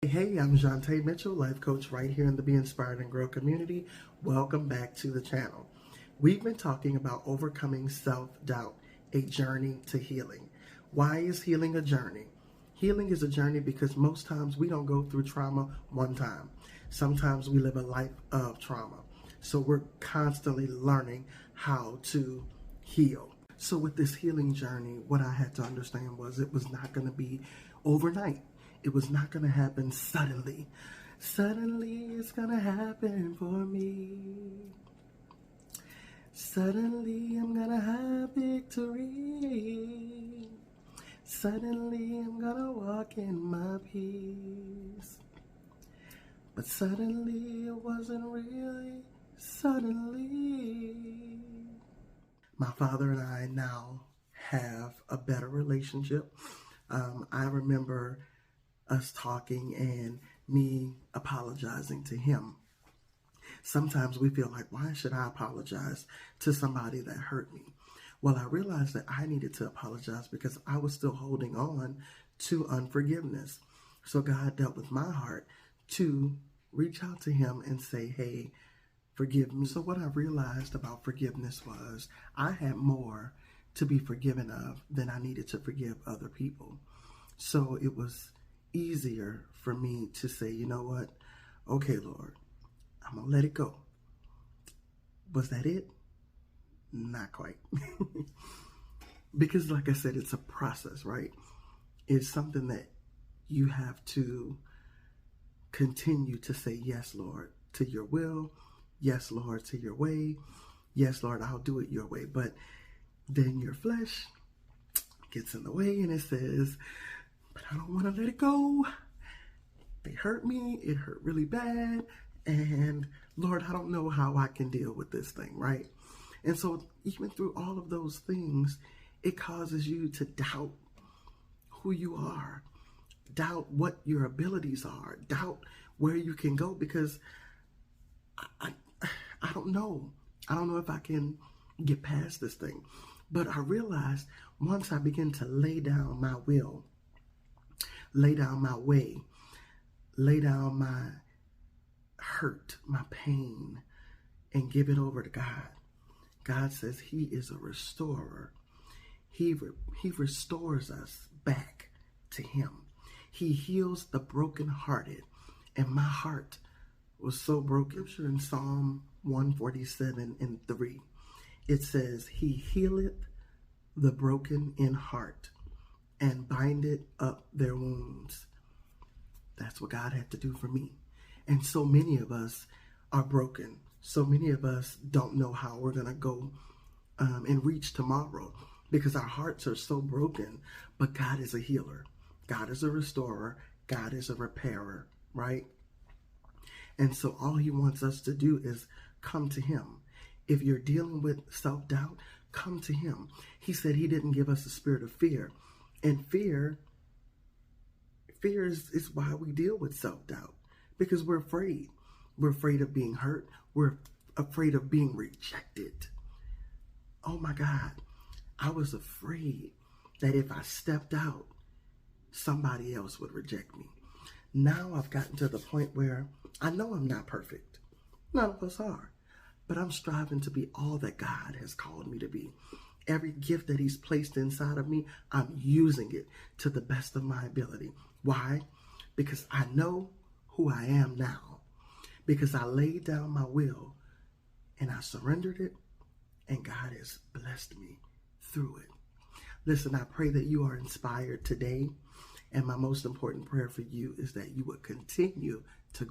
Hey, I'm Jonte Mitchell, life coach right here in the Be Inspired and Grow community. Welcome back to the channel. We've been talking about overcoming self-doubt, a journey to healing. Why is healing a journey? Healing is a journey because most times we don't go through trauma one time. Sometimes we live a life of trauma. So we're constantly learning how to heal. So with this healing journey, what I had to understand was it was not going to be overnight. It was not going to happen suddenly. Suddenly it's going to happen for me. Suddenly I'm going to have victory. Suddenly I'm going to walk in my peace. But suddenly it wasn't really suddenly. My father and I now have a better relationship. I remember us talking and me apologizing to him. Sometimes we feel like, why should I apologize to somebody that hurt me? Well, I realized that I needed to apologize because I was still holding on to unforgiveness. So God dealt with my heart to reach out to him and say, hey, forgive me. So what I realized about forgiveness was I had more to be forgiven of than I needed to forgive other people. So it was easier for me to say, you know what? Okay, Lord, I'm going to let it go. Was that it? Not quite. Because like I said, it's a process, right? It's something that you have to continue to say, yes, Lord, to your will. Yes, Lord, to your way. Yes, Lord, I'll do it your way. But then your flesh gets in the way and it says, but I don't want to let it go. They hurt me. It hurt really bad. And Lord, I don't know how I can deal with this thing, right? And so even through all of those things, it causes you to doubt who you are, doubt what your abilities are, doubt where you can go because I don't know. I don't know if I can get past this thing. But I realized once I begin to lay down my will, lay down my way, lay down my hurt, my pain, and give it over to God. God says he is a restorer. He restores us back to him. He heals the brokenhearted. And my heart was so broken. In Psalm 147:3, it says, he healeth the broken in heart and bindeth up their wounds. That's what God had to do for me. And so many of us are broken. So many of us don't know how we're going to go and reach tomorrow because our hearts are so broken. But God is a healer. God is a restorer. God is a repairer, right? And so all he wants us to do is come to him. If you're dealing with self-doubt, come to him. He said he didn't give us a spirit of fear. And fear is why we deal with self-doubt, because we're afraid. We're afraid of being hurt. We're afraid of being rejected. Oh my God. I was afraid that if I stepped out, somebody else would reject me. Now I've gotten to the point where I know I'm not perfect. None of us are. But I'm striving to be all that God has called me to be. Every gift that he's placed inside of me, I'm using it to the best of my ability. Why? Because I know who I am now. Because I laid down my will and I surrendered it, and God has blessed me through it. Listen, I pray that you are inspired today. And my most important prayer for you is that you would continue to